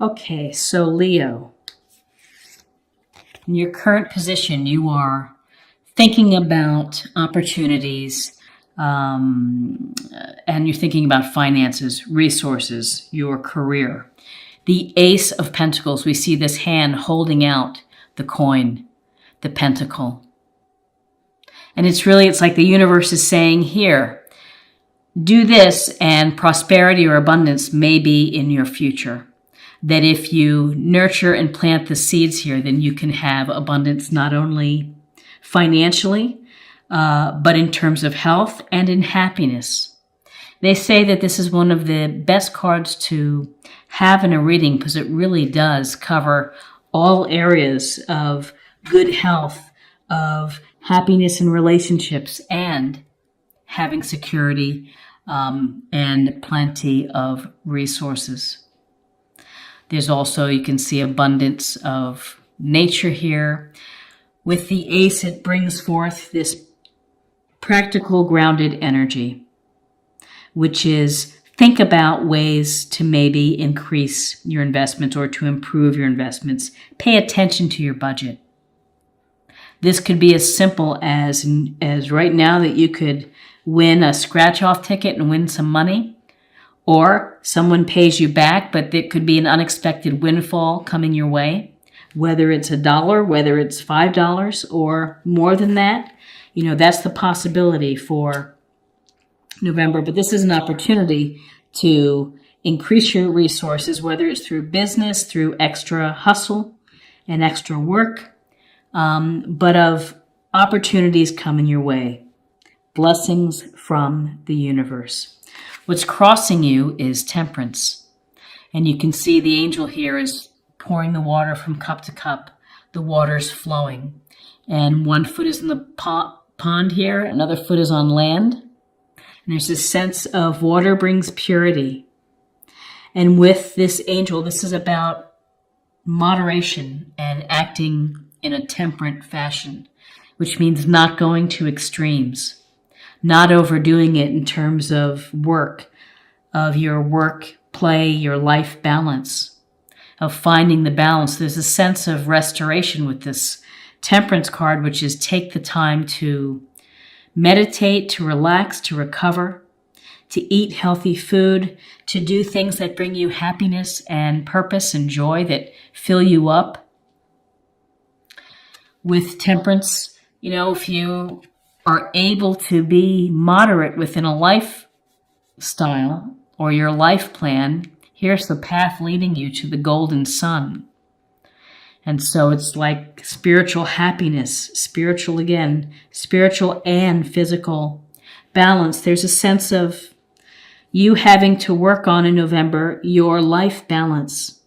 Okay, so Leo, in your current position, you are thinking about opportunities, and you're thinking about finances, resources, your career. The Ace of Pentacles, we see this hand holding out the coin, the pentacle. And it's like the universe is saying, here, do this and prosperity or abundance may be in your future. That if you nurture and plant the seeds here, then you can have abundance not only financially, but in terms of health and in happiness. They say that this is one of the best cards to have in a reading because it really does cover all areas of good health, of happiness in relationships, and having security and plenty of resources. There's also, you can see abundance of nature here. With the ace, it brings forth this practical, grounded energy, which is think about ways to maybe increase your investments or to improve your investments. Pay attention to your budget. This could be as simple as right now that you could win a scratch-off ticket and win some money, or someone pays you back, but it could be an unexpected windfall coming your way, whether it's $1, whether it's $5, or more than that. You know, that's the possibility for November, but this is an opportunity to increase your resources, whether it's through business, through extra hustle and extra work, but of opportunities coming your way. Blessings from the universe. What's crossing you is temperance. And you can see the angel here is pouring the water from cup to cup. The water's flowing. And one foot is in the pond here, another foot is on land. And there's this sense of water brings purity. And with this angel, this is about moderation and acting in a temperate fashion, which means not going to extremes, not overdoing it in terms of work, of your work, play, your life balance, of finding the balance. There's a sense of restoration with this temperance card, which is take the time to meditate, to relax, to recover, to eat healthy food, to do things that bring you happiness and purpose and joy that fill you up. With temperance, you know, if you are able to be moderate within a lifestyle or your life plan, here's the path leading you to the golden sun. And so it's like spiritual happiness, spiritual and physical balance. There's a sense of you having to work on in November your life balance,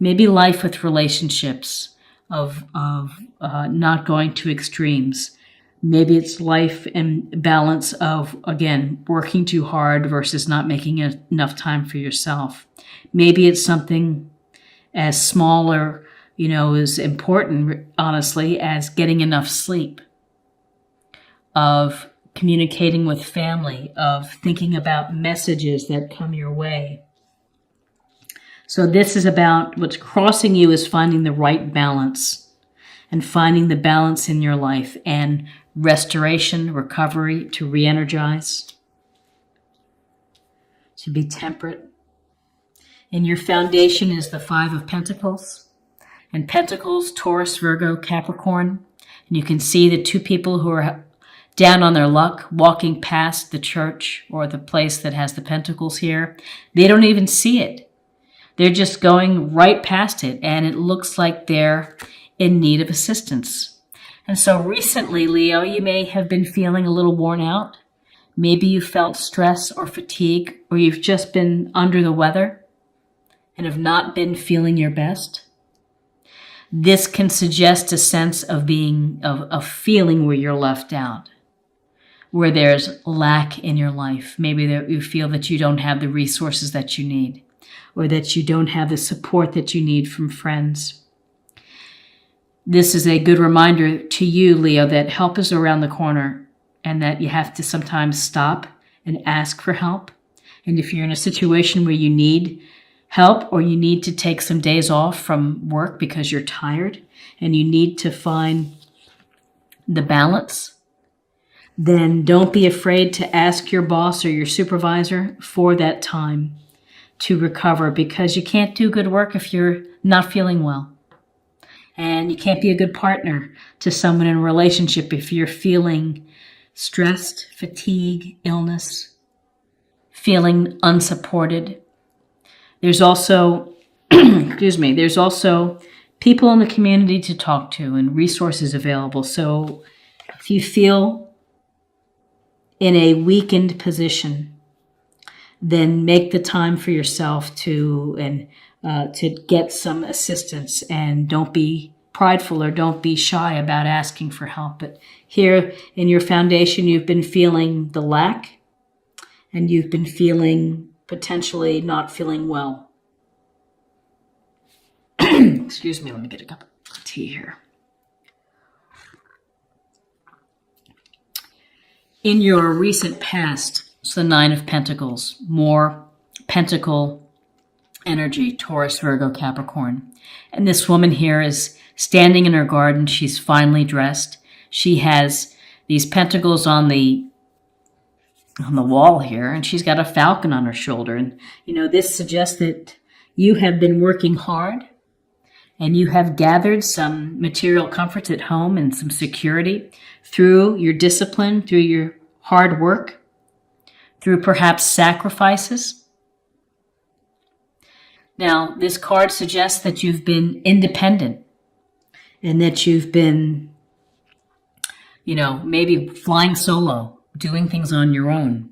maybe life with relationships, of not going to extremes. Maybe it's life and balance of, again, working too hard versus not making enough time for yourself. Maybe it's something as small or, you know, as important, honestly, as getting enough sleep, of communicating with family, of thinking about messages that come your way. So this is about what's crossing you is finding the right balance and finding the balance in your life and restoration, recovery, to re-energize, to be temperate. And your foundation is the Five of Pentacles. And Pentacles, Taurus, Virgo, Capricorn. And you can see the two people who are down on their luck walking past the church or the place that has the Pentacles here. They don't even see it. They're just going right past it, and it looks like they're in need of assistance. And so recently, Leo, you may have been feeling a little worn out. Maybe you felt stress or fatigue, or you've just been under the weather and have not been feeling your best. This can suggest a sense of feeling where you're left out, where there's lack in your life. Maybe you feel that you don't have the resources that you need, or that you don't have the support that you need from friends. This is a good reminder to you, Leo, that help is around the corner and that you have to sometimes stop and ask for help. And if you're in a situation where you need help, or you need to take some days off from work because you're tired and you need to find the balance, then don't be afraid to ask your boss or your supervisor for that time to recover, because you can't do good work if you're not feeling well. And you can't be a good partner to someone in a relationship if you're feeling stressed, fatigue, illness, feeling unsupported. There's also, there's also people in the community to talk to and resources available. So if you feel in a weakened position, then make the time for yourself to get some assistance, and don't be prideful or don't be shy about asking for help. But here in your foundation, you've been feeling the lack, and you've been feeling potentially not feeling well. Excuse me, let me get a cup of tea here. In your recent past, it's the Nine of Pentacles, more pentacle energy, Taurus, Virgo, Capricorn. And this woman here is standing in her garden. She's finely dressed. She has these pentacles on the wall here, and she's got a falcon on her shoulder. And, this suggests that you have been working hard, and you have gathered some material comforts at home and some security through your discipline, through your hard work, through perhaps sacrifices. Now, this card suggests that you've been independent and that you've been, maybe flying solo, doing things on your own.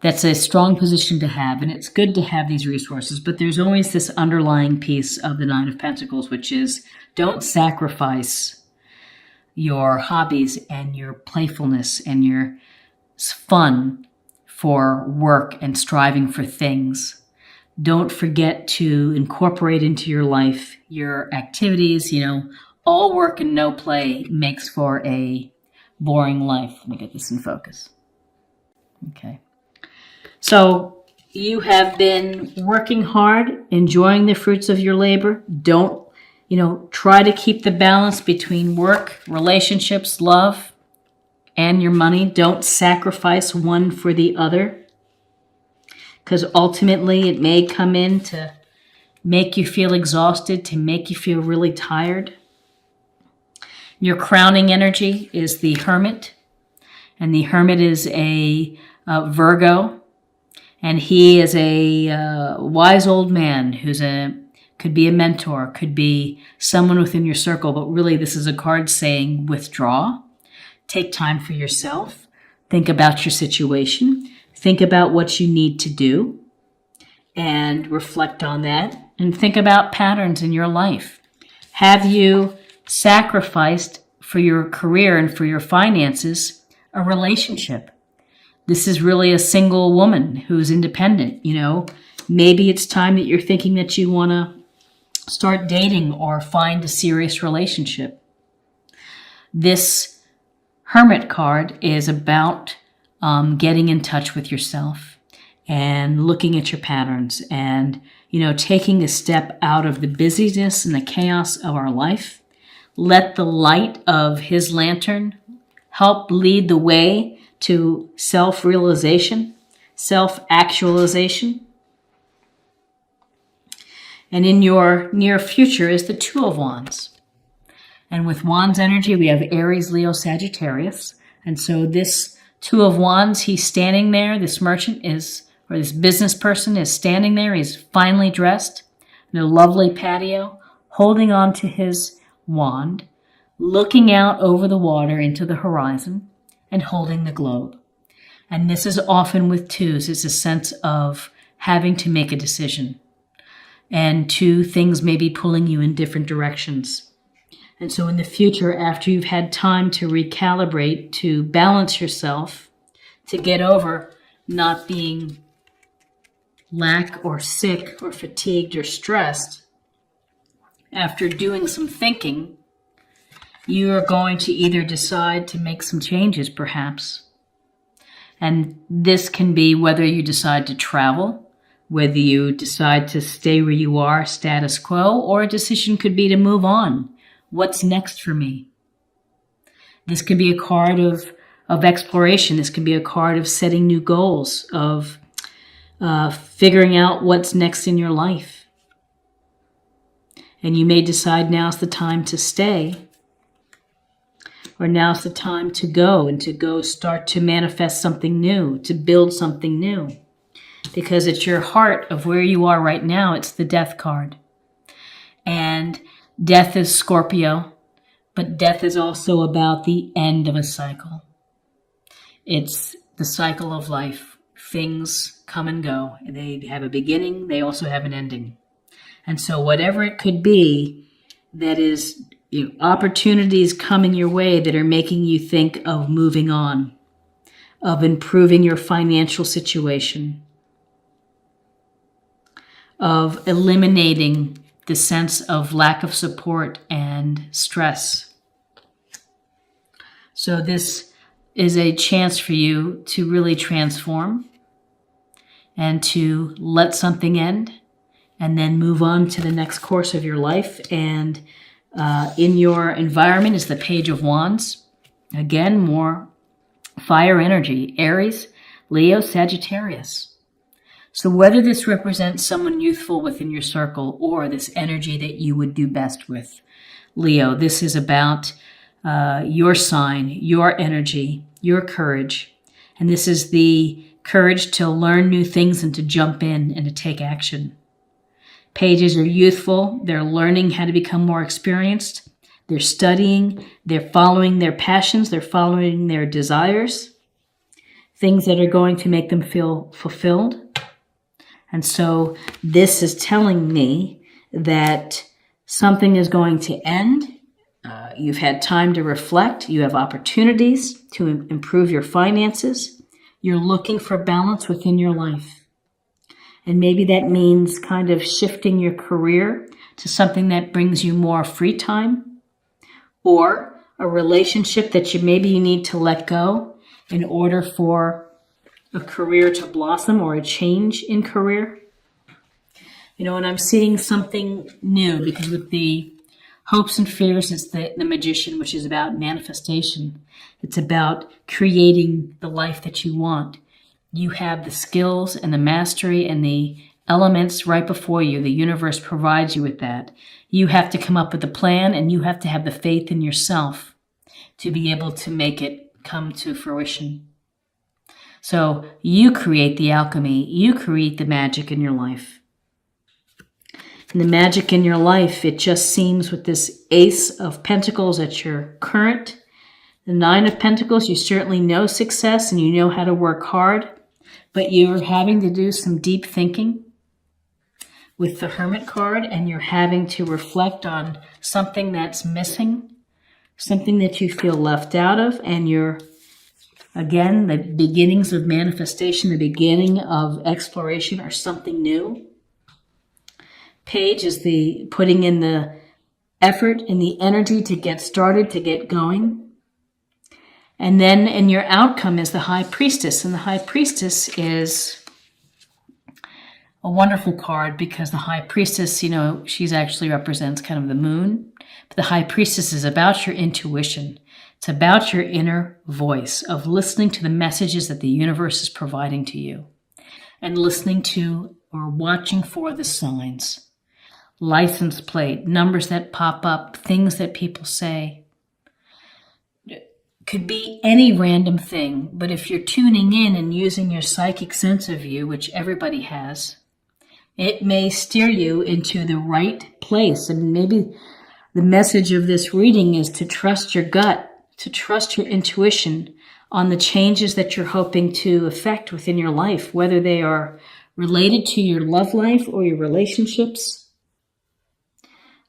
That's a strong position to have, and it's good to have these resources, but there's always this underlying piece of the Nine of Pentacles, which is don't sacrifice your hobbies and your playfulness and your fun for work and striving for things. Don't forget to incorporate into your life your activities. All work and no play makes for a boring life. Let me get this in focus. Okay. So you have been working hard, enjoying the fruits of your labor. Don't, try to keep the balance between work, relationships, love, and your money. Don't sacrifice one for the other, because ultimately it may come in to make you feel exhausted, to make you feel really tired. Your crowning energy is the Hermit, and the Hermit is a Virgo, and he is a wise old man who's could be a mentor, could be someone within your circle, but really this is a card saying withdraw, take time for yourself, think about your situation, think about what you need to do, and reflect on that, and think about patterns in your life. Have you sacrificed for your career and for your finances a relationship? This is really a single woman who's independent. Maybe it's time that you're thinking that you want to start dating or find a serious relationship. This Hermit card is about getting in touch with yourself and looking at your patterns and, taking a step out of the busyness and the chaos of our life. Let the light of his lantern help lead the way to self-realization, self-actualization. And in your near future is the Two of Wands. And with Wands energy, we have Aries, Leo, Sagittarius. And so this Two of Wands, he's standing there. This merchant or this business person is standing there. He's finely dressed in a lovely patio, holding on to his wand, looking out over the water into the horizon, and holding the globe. And this is often with twos. It's a sense of having to make a decision. And two things may be pulling you in different directions. And so in the future, after you've had time to recalibrate, to balance yourself, to get over not being lack or sick or fatigued or stressed, after doing some thinking, you are going to either decide to make some changes, perhaps. And this can be whether you decide to travel, whether you decide to stay where you are, status quo, or a decision could be to move on. What's next for me? This could be a card of exploration. This could be a card of setting new goals, of figuring out what's next in your life. And you may decide now's the time to stay, or now's the time to go, and to go start to manifest something new, to build something new. Because it's your heart of where you are right now. It's the death card. And death is Scorpio, but death is also about the end of a cycle. It's the cycle of life. Things come and go. They have a beginning. They also have an ending. And so whatever it could be that is opportunities coming your way that are making you think of moving on, of improving your financial situation, of eliminating the sense of lack of support and stress. So this is a chance for you to really transform and to let something end and then move on to the next course of your life. And in your environment is the Page of Wands. Again, more fire energy, Aries, Leo, Sagittarius. So whether this represents someone youthful within your circle or this energy that you would do best with, Leo, this is about your sign, your energy, your courage. And this is the courage to learn new things and to jump in and to take action. Pages are youthful. They're learning how to become more experienced. They're studying. They're following their passions. They're following their desires, things that are going to make them feel fulfilled. And so this is telling me that something is going to end. You've had time to reflect. You have opportunities to improve your finances. You're looking for balance within your life. And maybe that means kind of shifting your career to something that brings you more free time, or a relationship that you need to let go in order for a career to blossom, or a change in career. And I'm seeing something new, because with the hopes and fears, it's the Magician, which is about manifestation. It's about creating the life that you want. You have the skills and the mastery and the elements right before you. The universe provides you with that. You have to come up with a plan, and you have to have the faith in yourself to be able to make it come to fruition. So you create the alchemy. You create the magic in your life. And the magic in your life, it just seems with this Ace of Pentacles at your current, the Nine of Pentacles, you certainly know success and you know how to work hard, but you're having to do some deep thinking with the Hermit card, and you're having to reflect on something that's missing, something that you feel left out of, and you're, again, the beginnings of manifestation, the beginning of exploration, or something new. Page is the putting in the effort and the energy to get started, to get going. And then in your outcome is the High Priestess. And the High Priestess is a wonderful card, because the High Priestess, she's actually represents kind of the moon. But the High Priestess is about your intuition. It's about your inner voice of listening to the messages that the universe is providing to you, and listening to or watching for the signs. License plate, numbers that pop up, things that people say. Could be any random thing, but if you're tuning in and using your psychic sense of you, which everybody has, it may steer you into the right place. And maybe the message of this reading is to trust your gut, to trust your intuition on the changes that you're hoping to affect within your life, whether they are related to your love life or your relationships,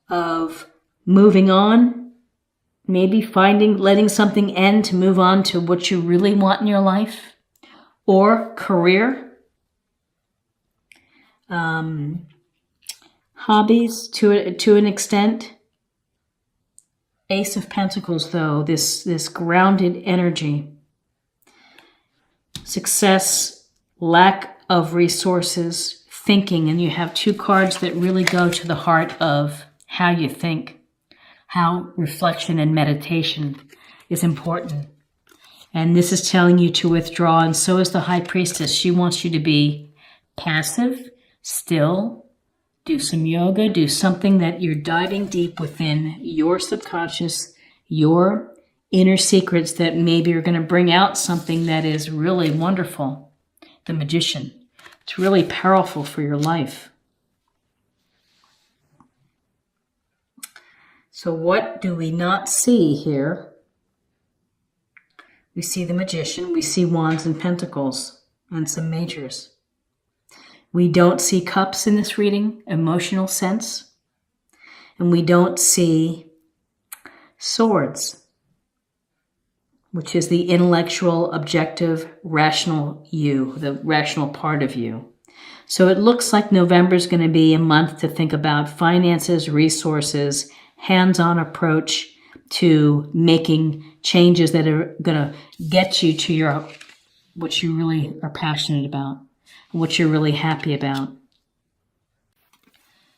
of moving on, maybe letting something end to move on to what you really want in your life, or career, hobbies to an extent. Ace of Pentacles, though, this grounded energy, success, lack of resources, thinking, and you have two cards that really go to the heart of how you think, how reflection and meditation is important. And this is telling you to withdraw, and so is the High Priestess. She wants you to be passive, still, do some yoga, do something that you're diving deep within your subconscious, your inner secrets that maybe are going to bring out something that is really wonderful. The Magician. It's really powerful for your life. So what do we not see here? We see the Magician, we see Wands and Pentacles, and some majors. We don't see Cups in this reading, emotional sense. And we don't see Swords, which is the intellectual, objective, rational you, the rational part of you. So it looks like November is going to be a month to think about finances, resources, hands-on approach to making changes that are going to get you to what you really are passionate about, what you're really happy about.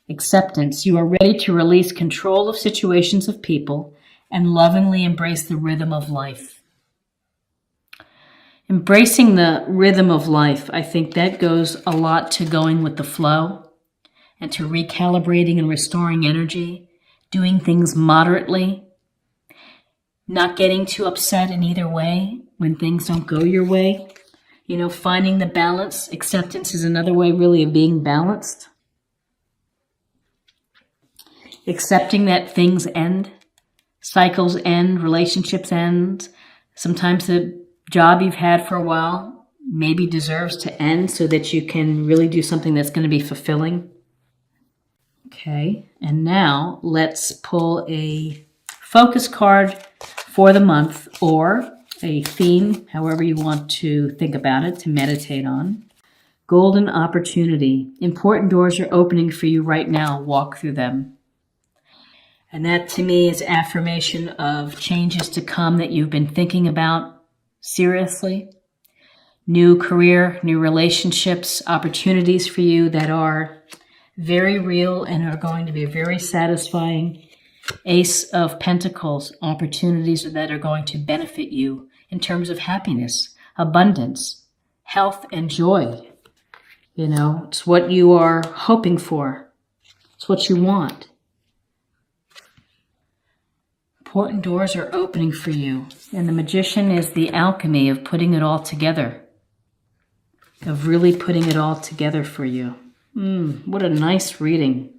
Acceptance. You are ready to release control of situations of people and lovingly embrace the rhythm of life. Embracing the rhythm of life, I think that goes a lot to going with the flow and to recalibrating and restoring energy, doing things moderately, not getting too upset in either way when things don't go your way. You know, finding the balance. Acceptance is another way really of being balanced. Accepting that things end, cycles end, relationships end. Sometimes the job you've had for a while maybe deserves to end so that you can really do something that's going to be fulfilling. Okay, and now let's pull a focus card for the month, or a theme, however you want to think about it, to meditate on. Golden opportunity. Important doors are opening for you right now. Walk through them. And that to me is affirmation of changes to come that you've been thinking about seriously. New career, new relationships, opportunities for you that are very real and are going to be very satisfying. Ace of Pentacles, opportunities that are going to benefit you in terms of happiness, abundance, health, and joy. You know, it's what you are hoping for. It's what you want. Important doors are opening for you. And the Magician is the alchemy of putting it all together, of really putting it all together for you. What a nice reading.